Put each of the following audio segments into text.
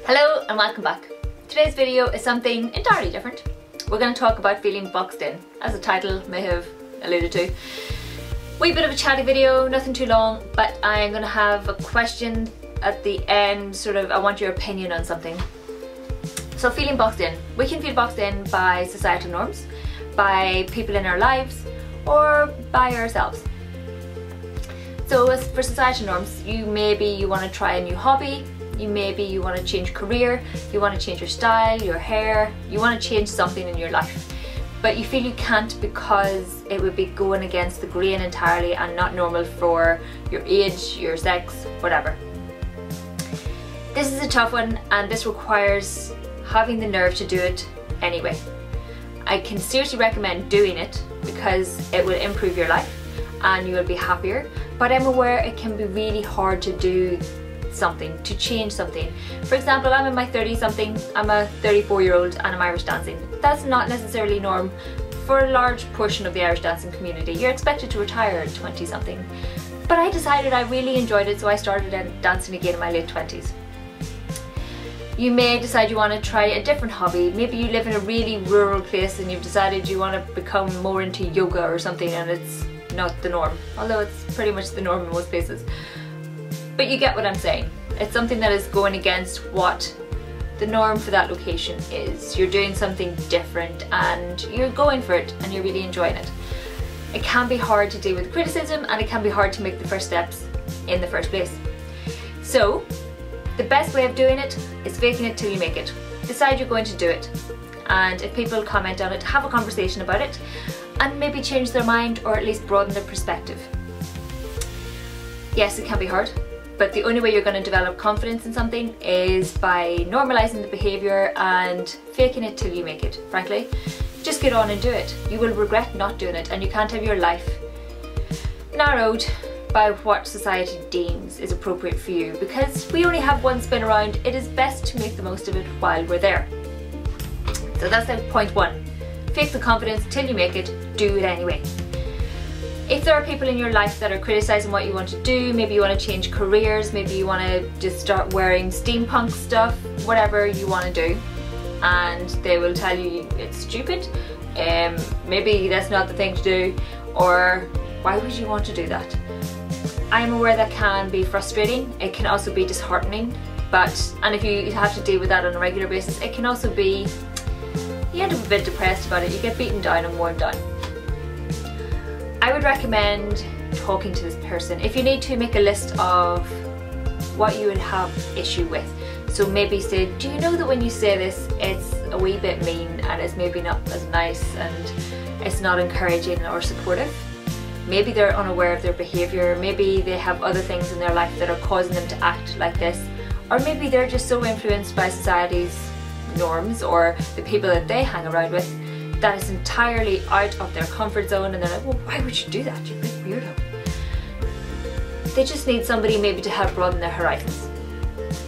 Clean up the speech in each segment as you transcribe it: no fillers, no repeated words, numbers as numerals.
Hello and welcome back. Today's video is something entirely different. We're going to talk about feeling boxed in, as the title may have alluded to. Wee bit of a chatty video, nothing too long, but I'm going to have a question at the end, I want your opinion on something. So feeling boxed in. We can feel boxed in by societal norms, by people in our lives, or by ourselves. So as for societal norms, you want to try a new hobby, you want to change career, you want to change your style, your hair, you want to change something in your life. But you feel you can't because it would be going against the grain entirely and not normal for your age, your sex, whatever. This is a tough one, and this requires having the nerve to do it anyway. I can seriously recommend doing it because it will improve your life and you will be happier, but I'm aware it can be really hard to do something, to change something. For example, I'm in my 30-something, I'm a 34-year-old and I'm Irish dancing. That's not necessarily norm for a large portion of the Irish dancing community. You're expected to retire at 20-something. But I decided I really enjoyed it, so I started dancing again in my late 20s. You may decide you want to try a different hobby. Maybe you live in a really rural place and you've decided you want to become more into yoga or something, and it's not the norm, although it's pretty much the norm in most places. But you get what I'm saying. It's something that is going against what the norm for that location is. You're doing something different and you're going for it and you're really enjoying it. It can be hard to deal with criticism, and it can be hard to make the first steps in the first place. So the best way of doing it is faking it till you make it. Decide you're going to do it, and if people comment on it, have a conversation about it and maybe change their mind or at least broaden their perspective. Yes, it can be hard, but the only way you're going to develop confidence in something is by normalising the behaviour and faking it till you make it, frankly. Just get on and do it. You will regret not doing it, and you can't have your life narrowed by what society deems is appropriate for you, because we only have one spin around. It is best to make the most of it while we're there. So that's point one. Fake the confidence till you make it, do it anyway. If there are people in your life that are criticising what you want to do, maybe you want to change careers, maybe you want to just start wearing steampunk stuff, whatever you want to do, and they will tell you it's stupid, maybe that's not the thing to do, or why would you want to do that? I'm aware that can be frustrating, it can also be disheartening, and if you have to deal with that on a regular basis, it can also be, you end up a bit depressed about it, you get beaten down and worn down. I would recommend talking to this person. If you need to, make a list of what you would have issue with. So maybe say, do you know that when you say this, it's a wee bit mean and it's maybe not as nice and it's not encouraging or supportive? Maybe they're unaware of their behaviour, maybe they have other things in their life that are causing them to act like this, or maybe they're just so influenced by society's norms or the people that they hang around with that is entirely out of their comfort zone, and they're like, well, why would you do that? You're a big weirdo. They just need somebody maybe to help broaden their horizons.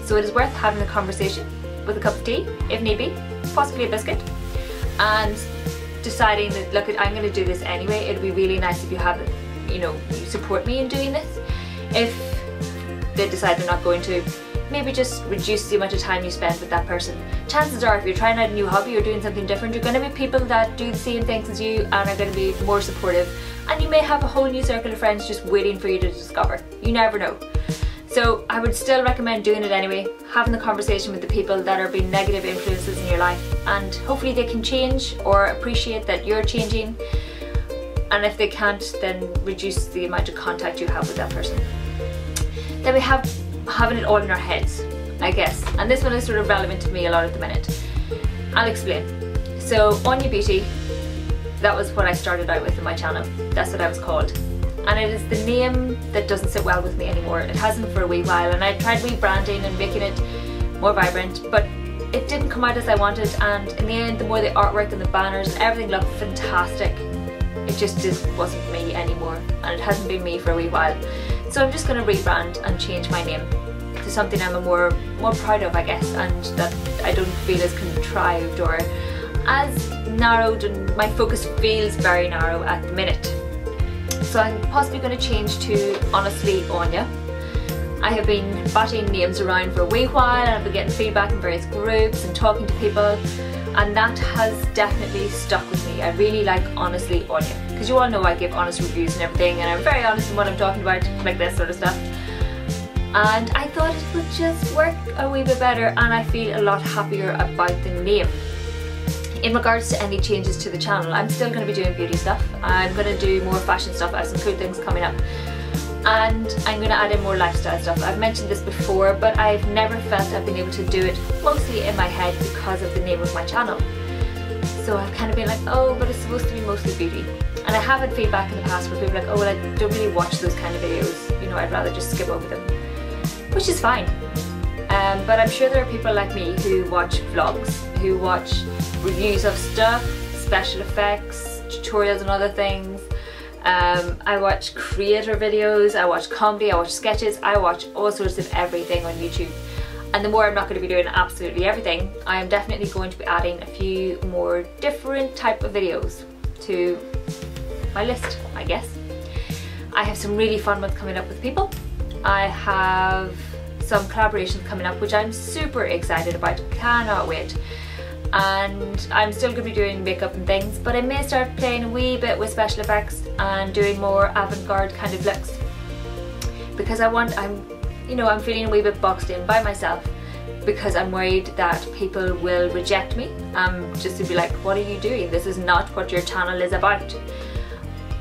So it is worth having a conversation with a cup of tea, if need be, possibly a biscuit, and deciding that, look, I'm going to do this anyway. It'd be really nice if you have, you support me in doing this. If they decide they're not going to, maybe just reduce the amount of time you spend with that person. Chances are, if you're trying out a new hobby or doing something different, you're going to meet people that do the same things as you and are going to be more supportive, and you may have a whole new circle of friends just waiting for you to discover. You never know. So I would still recommend doing it anyway, having the conversation with the people that are being negative influences in your life, and hopefully they can change or appreciate that you're changing, and if they can't, then reduce the amount of contact you have with that person. Then we have having it all in our heads, I guess, and this one is sort of relevant to me a lot at the minute. I'll explain. So Anya Beauty, that was what I started out with in my channel. That's what I was called, and it is the name that doesn't sit well with me anymore. It hasn't for a wee while, and I tried rebranding and making it more vibrant, but it didn't come out as I wanted, and in the end, the more the artwork and the banners and everything looked fantastic, it just wasn't me anymore, and it hasn't been me for a wee while. So I'm just going to rebrand and change my name to something I'm more proud of, I guess, and that I don't feel as contrived or as narrowed, and my focus feels very narrow at the minute. So I'm possibly going to change to Honestly Anya. I have been batting names around for a wee while, and I've been getting feedback in various groups and talking to people, and that has definitely stuck with me. I really like Honestly Anya, because you all know I give honest reviews and everything, and I'm very honest in what I'm talking about, like this sort of stuff. And I thought it would just work a wee bit better, and I feel a lot happier about the name. In regards to any changes to the channel, I'm still going to be doing beauty stuff. I'm going to do more fashion stuff. I have some cool things coming up, and I'm going to add in more lifestyle stuff. I've mentioned this before, but I've never felt I've been able to do it mostly in my head because of the name of my channel. So I've kind of been like, oh, but it's supposed to be mostly beauty. And I have had feedback in the past where people are like, oh, well, I don't really watch those kind of videos, you know, I'd rather just skip over them, which is fine. But I'm sure there are people like me who watch vlogs, who watch reviews of stuff, special effects, tutorials and other things. I watch creator videos, I watch comedy, I watch sketches, I watch all sorts of everything on YouTube. And the more I'm not going to be doing absolutely everything, I am definitely going to be adding a few more different type of videos to my list, I guess. I have some really fun ones coming up with people. I have some collaborations coming up which I'm super excited about, cannot wait. And I'm still going to be doing makeup and things, but I may start playing a wee bit with special effects and doing more avant-garde kind of looks, because I'm feeling a wee bit boxed in by myself, because I'm worried that people will reject me, just to be like, what are you doing? This is not what your channel is about.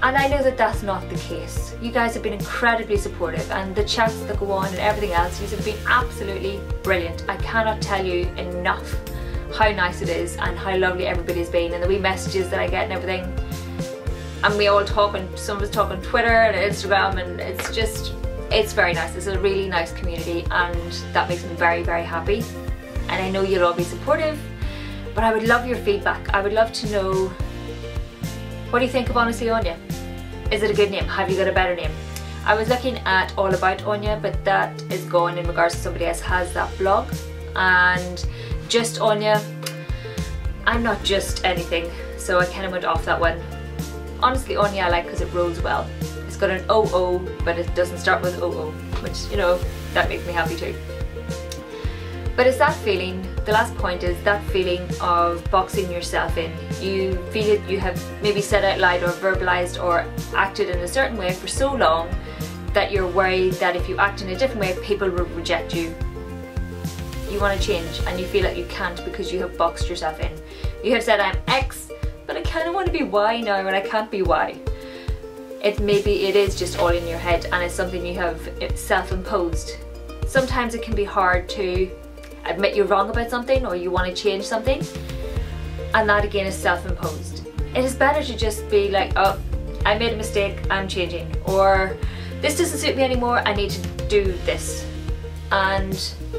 And I know that that's not the case. You guys have been incredibly supportive, and the chats that go on and everything else, you have been absolutely brilliant. I cannot tell you enough how nice it is and how lovely everybody's been, and the wee messages that I get and everything. And we all talk, and some of us talk on Twitter and Instagram, and it's very nice. It's a really nice community, and that makes me very, very happy. And I know you'll all be supportive, but I would love your feedback. I would love to know, what do you think of Honestly Anya? Is it a good name? Have you got a better name? I was looking at All About Anya, but that is gone in regards to somebody else has that blog. And Just Anya, I'm not just anything, so I kind of went off that one. Honestly Anya I like because it rolls well. It's got an OO, but it doesn't start with OO, which, you know, that makes me happy too. But it's that feeling, the last point is that feeling of boxing yourself in. You feel it, you have maybe said out loud or verbalized or acted in a certain way for so long that you're worried that if you act in a different way, people will reject you. You want to change, and you feel like you can't because you have boxed yourself in. You have said I'm X, but I kind of want to be Y now, and I can't be Y. Maybe it is just all in your head, and it's something you have self-imposed. Sometimes it can be hard to admit you're wrong about something, or you want to change something, and that again is self-imposed. It is better to just be like, oh, I made a mistake, I'm changing, or this doesn't suit me anymore, I need to do this. And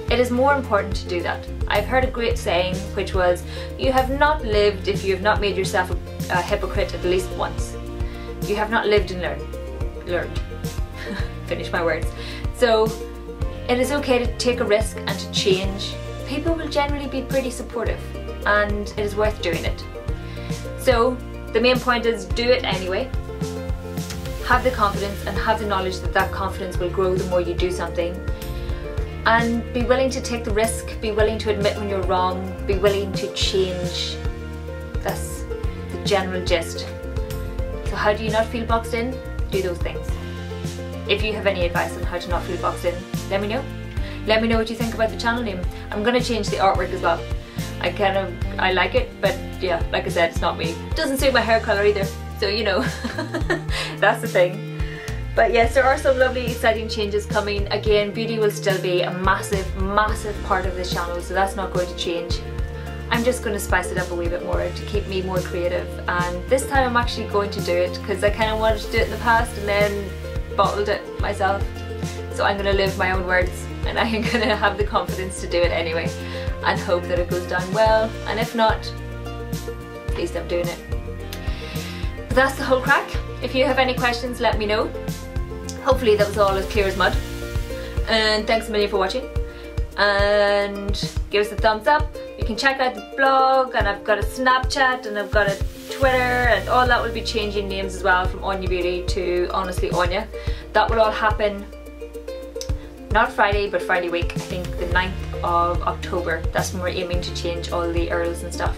it is more important to do that. I've heard a great saying, which was, you have not lived if you have not made yourself a hypocrite at least once. You have not lived and learned. Finish my words. So it is okay to take a risk and to change. People will generally be pretty supportive, and it is worth doing it. So the main point is, do it anyway. Have the confidence and have the knowledge that that confidence will grow the more you do something. And be willing to take the risk, be willing to admit when you're wrong, be willing to change. That's the general gist. So how do you not feel boxed in? Do those things. If you have any advice on how to not feel boxed in, let me know. Let me know what you think about the channel name. I'm going to change the artwork as well. I like it, but yeah, like I said, it's not me. It doesn't suit my hair colour either, so you know, that's the thing. But yes, there are some lovely exciting changes coming. Again, beauty will still be a massive, massive part of this channel, so that's not going to change. I'm just going to spice it up a wee bit more to keep me more creative, and this time I'm actually going to do it because I kind of wanted to do it in the past and then bottled it myself. So I'm going to live my own words, and I'm going to have the confidence to do it anyway and hope that it goes down well, and if not, at least I'm doing it. But that's the whole crack. If you have any questions, let me know. Hopefully that was all as clear as mud, and thanks a million for watching, and give us a thumbs up. You can check out the blog, and I've got a Snapchat, and I've got a Twitter, and all that will be changing names as well, from Anya Beauty to Honestly Anya. That will all happen not Friday, but Friday week, I think the 9th of October. That's when we're aiming to change all the earls and stuff.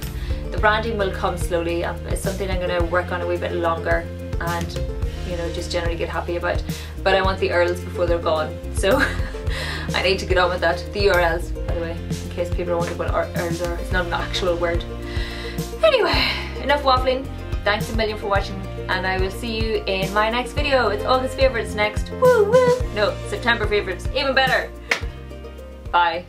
The branding will come slowly. It's something I'm going to work on a wee bit longer and, you know, just generally get happy about. But I want the earls before they're gone, so I need to get on with that. The URLs, by the way, in case people are wondering what earls are. It's not an actual word. Anyway, enough waffling. Thanks a million for watching, and I will see you in my next video. It's August favourites next. Woo woo! No, September favourites. Even better. Bye.